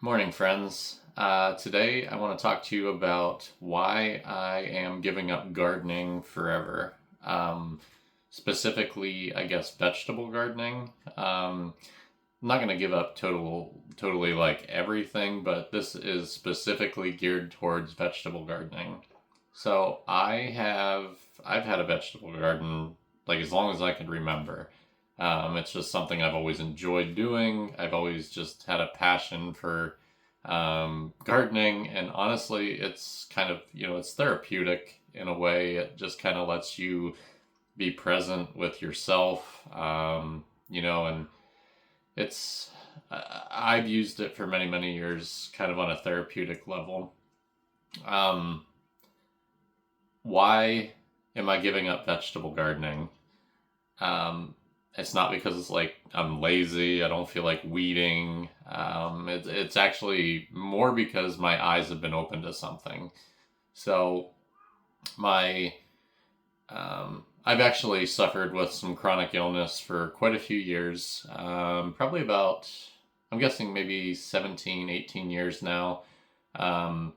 Morning, friends. Today I want to talk to you about why I am giving up gardening forever. Specifically, I guess vegetable gardening. I'm not going to give up totally like everything, but this is specifically geared towards vegetable gardening. So I've had a vegetable garden like as long as I can remember. It's just something I've always enjoyed doing. I've always just had a passion for gardening, and honestly, it's kind of, it's therapeutic in a way. It just kind of lets you be present with yourself, and it's, I've used it for many years, kind of on a therapeutic level. Um, why am I giving up vegetable gardening? Um, it's not because it's like I'm lazy. I don't feel like weeding. It's actually more because my eyes have been open to something. So my I've actually suffered with some chronic illness for quite a few years. Probably about, I'm guessing maybe 17, 18 years now. Um,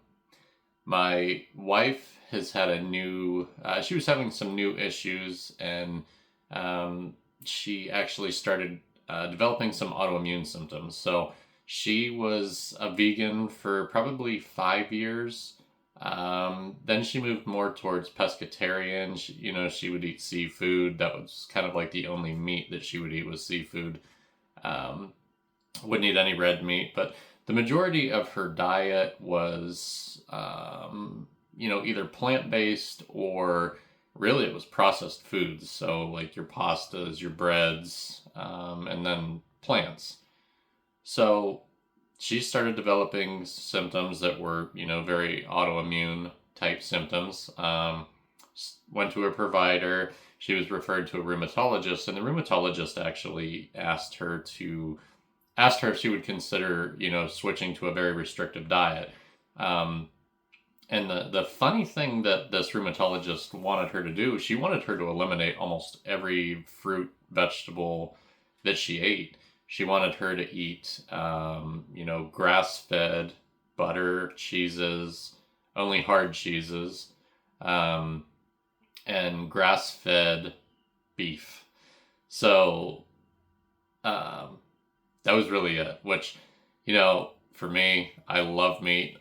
my wife has had she was having some new issues, and um, she actually started developing some autoimmune symptoms. So she was a vegan for probably 5 years. Then she moved more towards pescatarian. She would eat seafood. That was kind of like the only meat that she would eat was seafood. Um, wouldn't eat any red meat, but the majority of her diet was, either plant based or really it was processed foods. So, like your pastas, your breads, and then plants. So, she started developing symptoms that were, very autoimmune type symptoms. Went to a provider. She was referred to a rheumatologist, and the rheumatologist actually asked her if she would consider, switching to a very restrictive diet. Um, and the funny thing that this rheumatologist wanted her to do, she wanted her to eliminate almost every fruit, vegetable that she ate. She wanted her to eat, grass fed butter, cheeses, only hard cheeses, um, and grass fed beef. So, um, that was really it. Which, for me, I love meat.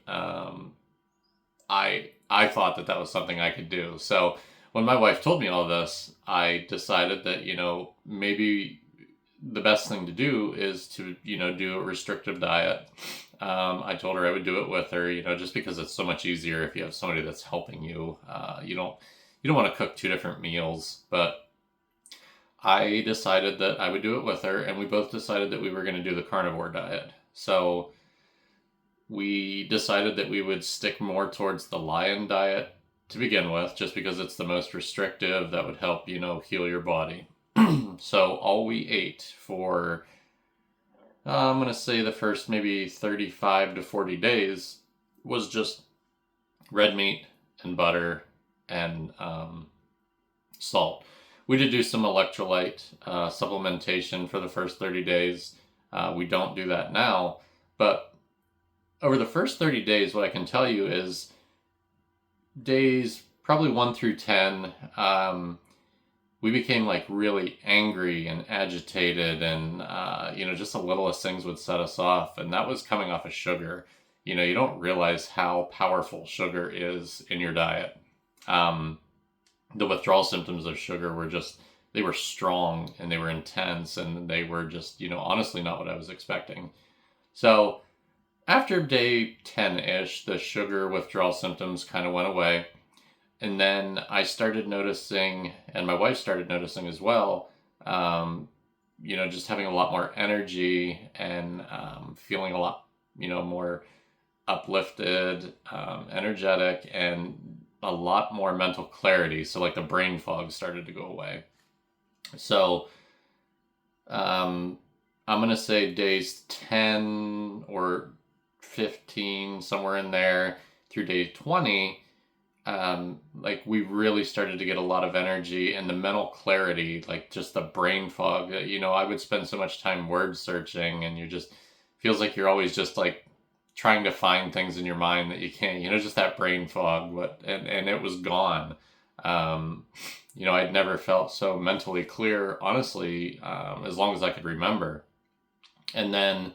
I thought that was something I could do. So when my wife told me all this, I decided that maybe the best thing to do is to do a restrictive diet. I told her I would do it with her, just because it's so much easier if you have somebody that's helping you. You don't want to cook two different meals, but I decided that I would do it with her, and we both decided that we were going to do the carnivore diet. So we decided that we would stick more towards the lion diet to begin with, just because it's the most restrictive. That would help, heal your body. So all we ate for, I'm going to say the first maybe 35 to 40 days was just red meat and butter and salt. We did do some electrolyte supplementation for the first 30 days. We don't do that now, but over the first 30 days, what I can tell you is days probably 1 through 10, we became like really angry and agitated, and just the littlest things would set us off, and that was coming off of sugar. You don't realize how powerful sugar is in your diet. The withdrawal symptoms of sugar they were strong and they were intense, and they were just, honestly not what I was expecting. So after day 10-ish, the sugar withdrawal symptoms kind of went away. And then I started noticing, and my wife started noticing as well, just having a lot more energy, and feeling a lot, more uplifted, energetic, and a lot more mental clarity. So like the brain fog started to go away. So I'm going to say days 10 or 15, somewhere in there, through day 20, like we really started to get a lot of energy, and the mental clarity, like just the brain fog. I would spend so much time word searching, and you just feels like you're always just like trying to find things in your mind that you can't, just that brain fog, and it was gone. I'd never felt so mentally clear, honestly, as long as I could remember. And then,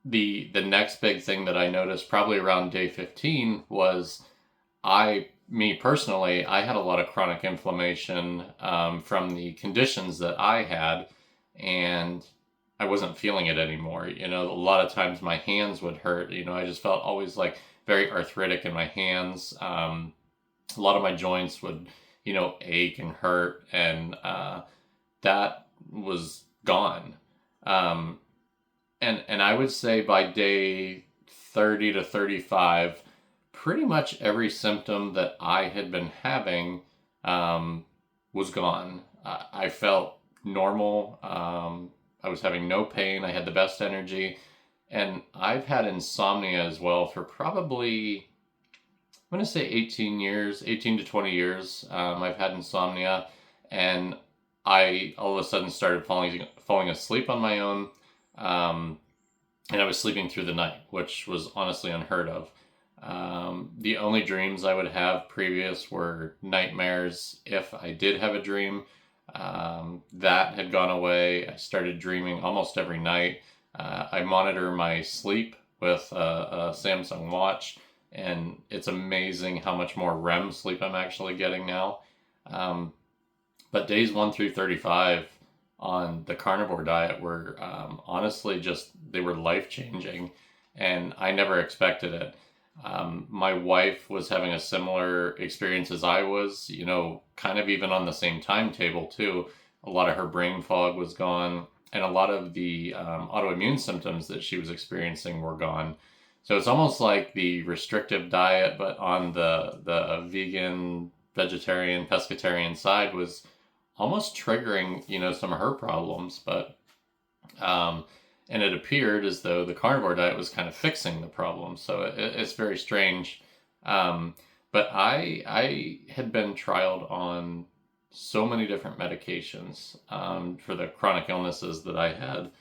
the next big thing that I noticed probably around day 15 was me personally, I had a lot of chronic inflammation from the conditions that I had, and I wasn't feeling it anymore. A lot of times my hands would hurt. I just felt always like very arthritic in my hands. A lot of my joints would, ache and hurt, and that was gone. And I would say by day 30 to 35, pretty much every symptom that I had been having was gone. I felt normal. I was having no pain. I had the best energy. And I've had insomnia as well for probably, I'm going to say 18 to 20 years. I've had insomnia, and I all of a sudden started falling asleep on my own. And I was sleeping through the night, which was honestly unheard of. The only dreams I would have previous were nightmares if I did have a dream. That had gone away. I started dreaming almost every night. I monitor my sleep with a Samsung watch, and it's amazing how much more REM sleep I'm actually getting now. But days 1 through 35 on the carnivore diet were honestly they were life-changing, and I never expected it. My wife was having a similar experience as I was, kind of even on the same timetable too. A lot of her brain fog was gone, and a lot of the autoimmune symptoms that she was experiencing were gone. So it's almost like the restrictive diet, but on the vegan, vegetarian, pescatarian side was almost triggering, some of her problems. But and it appeared as though the carnivore diet was kind of fixing the problem. So it's very strange. But I had been trialed on so many different medications for the chronic illnesses that I had,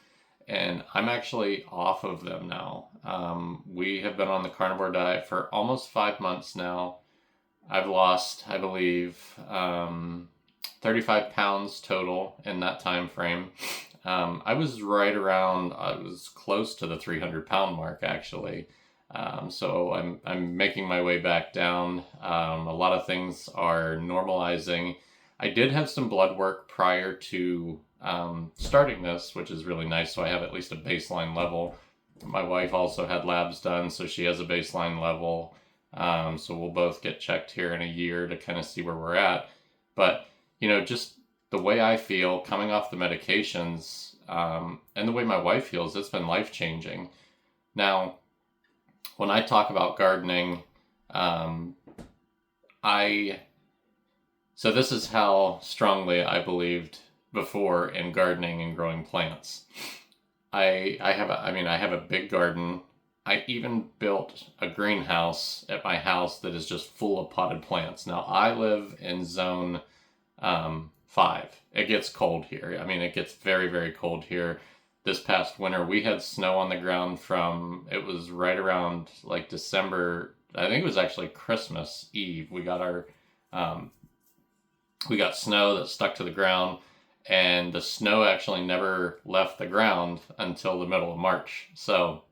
and I'm actually off of them now. We have been on the carnivore diet for almost 5 months now. I've lost, I believe, 35 pounds total in that time frame. I was close to the 300-pound mark, actually. So I'm making my way back down. A lot of things are normalizing. I did have some blood work prior to starting this, which is really nice. So I have at least a baseline level. My wife also had labs done, so she has a baseline level. So we'll both get checked here in a year to kind of see where we're at. But, just the way I feel coming off the medications, and the way my wife feels, it's been life-changing. Now, when I talk about gardening, so this is how strongly I believed before in gardening and growing plants. I have a big garden. I even built a greenhouse at my house that is just full of potted plants. Now, I live in zone 5. It gets cold here. It gets very, very cold here. This past winter, we had snow on the ground it was right around like December. I think it was actually Christmas Eve. We got snow that stuck to the ground, and the snow actually never left the ground until the middle of March. So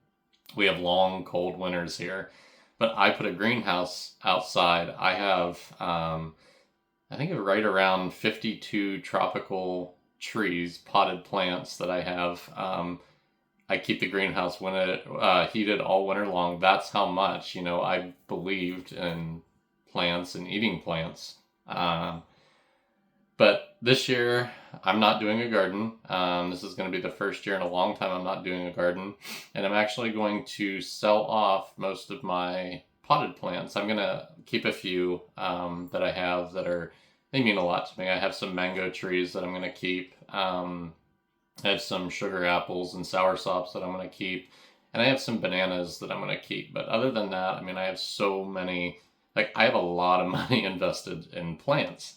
we have long, cold winters here. But I put a greenhouse outside. I have, I think right around 52 tropical trees, potted plants that I have. I keep the greenhouse heated all winter long. That's how much, I believed in plants and eating plants. But this year, I'm not doing a garden. This is going to be the first year in a long time I'm not doing a garden. And I'm actually going to sell off most of my potted plants. I'm going to keep a few that I have they mean a lot to me. I have some mango trees that I'm going to keep. I have some sugar apples and soursops that I'm going to keep. And I have some bananas that I'm going to keep. But other than that, I have so many, I have a lot of money invested in plants.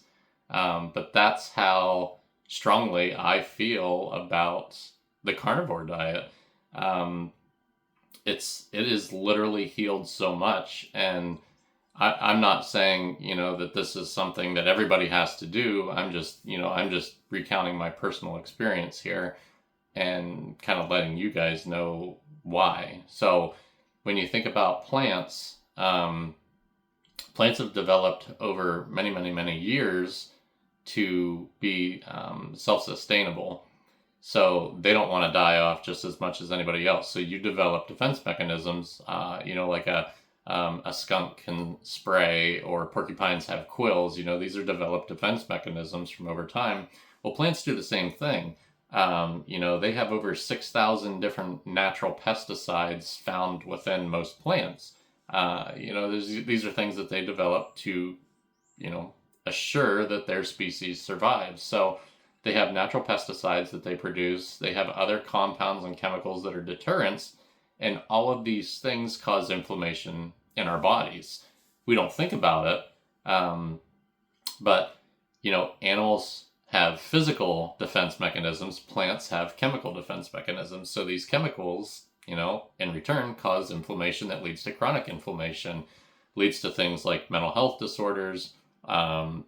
But that's how strongly I feel about the carnivore diet. Um, it is literally healed so much. And I'm not saying, that this is something that everybody has to do. I'm just recounting my personal experience here and kind of letting you guys know why. So when you think about plants, plants have developed over many, many, many years to be self-sustainable. So they don't want to die off just as much as anybody else. So you develop defense mechanisms, like a skunk can spray or porcupines have quills. These are developed defense mechanisms from over time. Well, plants do the same thing. They have over 6,000 different natural pesticides found within most plants. These are things that they develop to, assure that their species survives. So they have natural pesticides that they produce. They have other compounds and chemicals that are deterrents. And all of these things cause inflammation in our bodies. We don't think about it. But, animals have physical defense mechanisms. Plants have chemical defense mechanisms. So these chemicals, in return cause inflammation that leads to chronic inflammation, leads to things like mental health disorders, an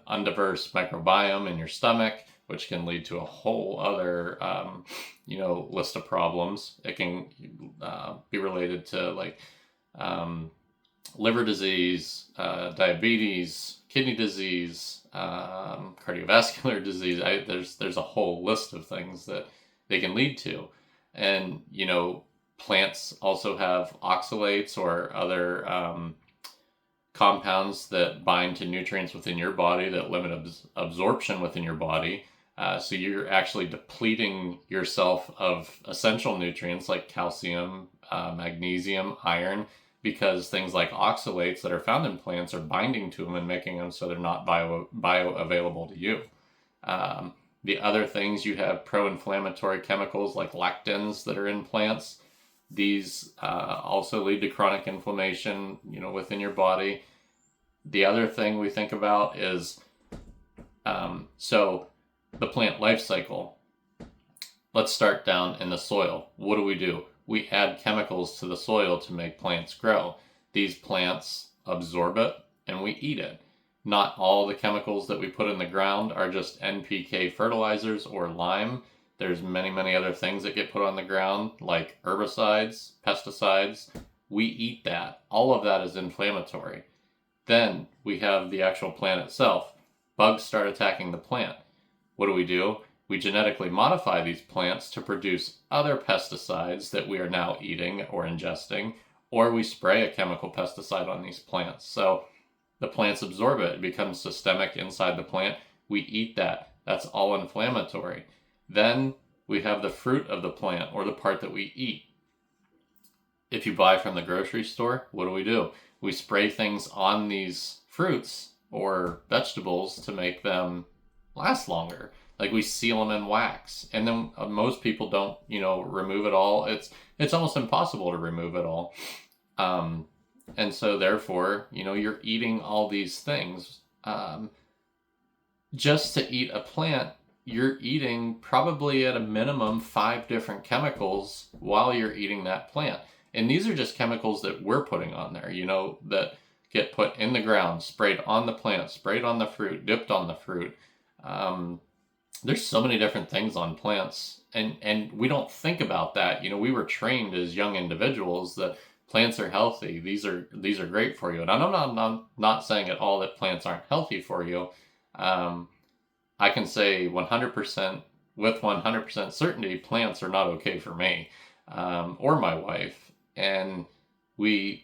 undiverse microbiome in your stomach, which can lead to a whole other, list of problems. It can be related to liver disease, diabetes, kidney disease, cardiovascular disease. There's a whole list of things that they can lead to. And, plants also have oxalates or other compounds that bind to nutrients within your body that limit absorption within your body. So you're actually depleting yourself of essential nutrients like calcium, magnesium, iron, because things like oxalates that are found in plants are binding to them and making them so they're not bioavailable to you. The other things, you have pro-inflammatory chemicals like lectins that are in plants. These also lead to chronic inflammation, within your body. The other thing we think about is, so the plant life cycle. Let's start down in the soil. What do? We add chemicals to the soil to make plants grow. These plants absorb it and we eat it. Not all the chemicals that we put in the ground are just NPK fertilizers or lime. There's many, many other things that get put on the ground, like herbicides, pesticides. We eat that. All of that is inflammatory. Then we have the actual plant itself. Bugs start attacking the plant. What do? We genetically modify these plants to produce other pesticides that we are now eating or ingesting, or we spray a chemical pesticide on these plants. So the plants absorb it. It becomes systemic inside the plant. We eat that. That's all inflammatory. Then we have the fruit of the plant, or the part that we eat. If you buy from the grocery store, what do? We spray things on these fruits or vegetables to make them last longer. Like we seal them in wax. And then most people don't, remove it all. It's almost impossible to remove it all. And so therefore, you're eating all these things. Just to eat a plant, you're eating probably at a minimum 5 different chemicals while you're eating that plant. And these are just chemicals that we're putting on there, that get put in the ground, sprayed on the plant, sprayed on the fruit, dipped on the fruit. There's so many different things on plants, and we don't think about that. We were trained as young individuals that plants are healthy. These are great for you. And I'm not saying at all that plants aren't healthy for you. I can say 100% with 100% certainty, plants are not okay for me, or my wife. And we've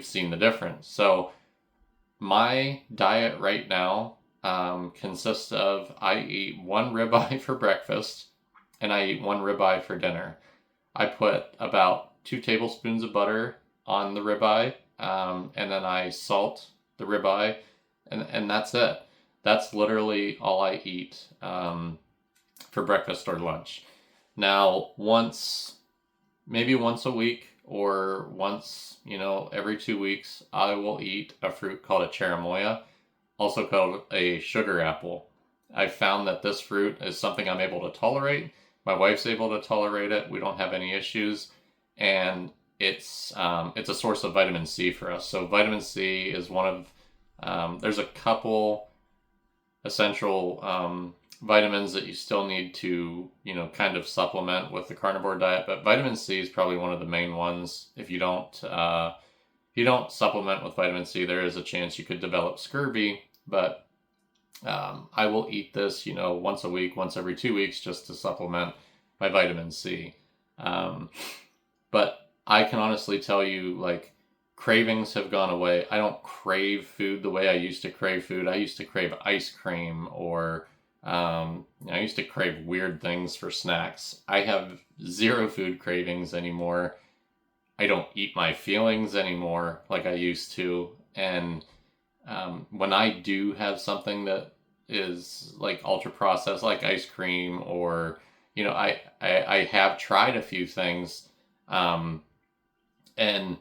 seen the difference. So my diet right now consists of, I eat 1 ribeye for breakfast and I eat 1 ribeye for dinner. I put about 2 tablespoons of butter on the ribeye, and then I salt the ribeye, and that's it. That's literally all I eat for breakfast or lunch. Now, maybe once a week or once, every 2 weeks, I will eat a fruit called a cherimoya, also called a sugar apple. I found that this fruit is something I'm able to tolerate. My wife's able to tolerate it. We don't have any issues, and it's a source of vitamin C for us. So vitamin C is one of there's a couple essential vitamins that you still need to, kind of supplement with the carnivore diet, but vitamin C is probably one of the main ones. If you don't supplement with vitamin C, there is a chance you could develop scurvy. But I will eat this, once a week, once every 2 weeks, just to supplement my vitamin C. But I can honestly tell you, like, cravings have gone away. I don't crave food the way I used to crave food. I used to crave ice cream, or I used to crave weird things for snacks. I have zero food cravings anymore. I don't eat my feelings anymore like I used to. And when I do have something that is like ultra processed, like ice cream, or I have tried a few things, and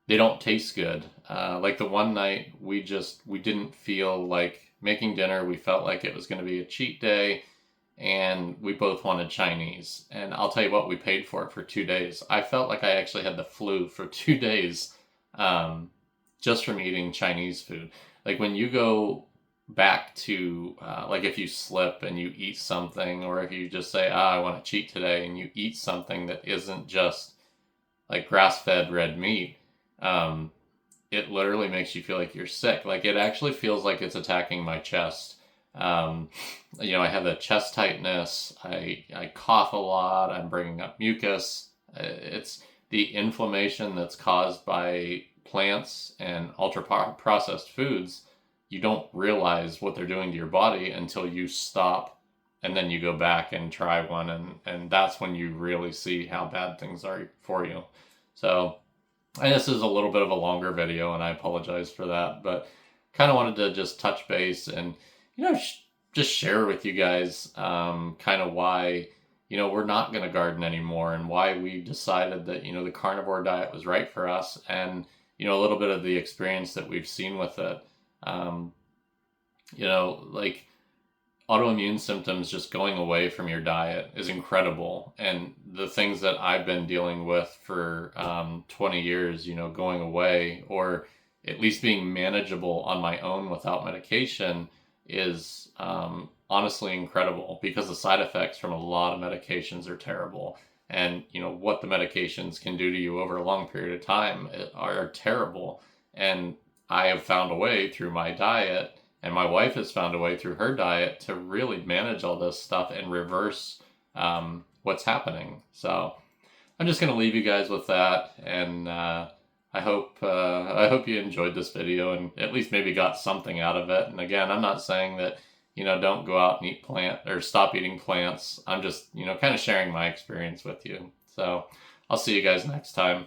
they don't taste good. Like the one night we didn't feel like making dinner. We felt like it was going to be a cheat day, and we both wanted Chinese. And I'll tell you what, we paid for it for 2 days. I felt like I actually had the flu for 2 days, just from eating Chinese food. Like when you go back to, like if you slip and you eat something, or if you just say, I want to cheat today, and you eat something that isn't just like grass-fed red meat, it literally makes you feel like you're sick. Like it actually feels like it's attacking my chest. I have the chest tightness. I cough a lot. I'm bringing up mucus. It's the inflammation that's caused by plants and ultra processed foods. You don't realize what they're doing to your body until you stop, and then you go back and try one, and that's when you really see how bad things are for you. So, and this is a little bit of a longer video, and I apologize for that, but kind of wanted to just touch base and, just share with you guys kind of why, we're not going to garden anymore, and why we decided that, the carnivore diet was right for us, and, a little bit of the experience that we've seen with it. Like autoimmune symptoms just going away from your diet is incredible. And the things that I've been dealing with for 20 years, going away, or at least being manageable on my own without medication, is honestly incredible, because the side effects from a lot of medications are terrible. And, what the medications can do to you over a long period of time are terrible. And I have found a way through my diet, and my wife has found a way through her diet, to really manage all this stuff and reverse what's happening. So I'm just going to leave you guys with that, and I hope you enjoyed this video and at least maybe got something out of it. And again, I'm not saying that don't go out and eat or stop eating plants. I'm just kind of sharing my experience with you. So I'll see you guys next time.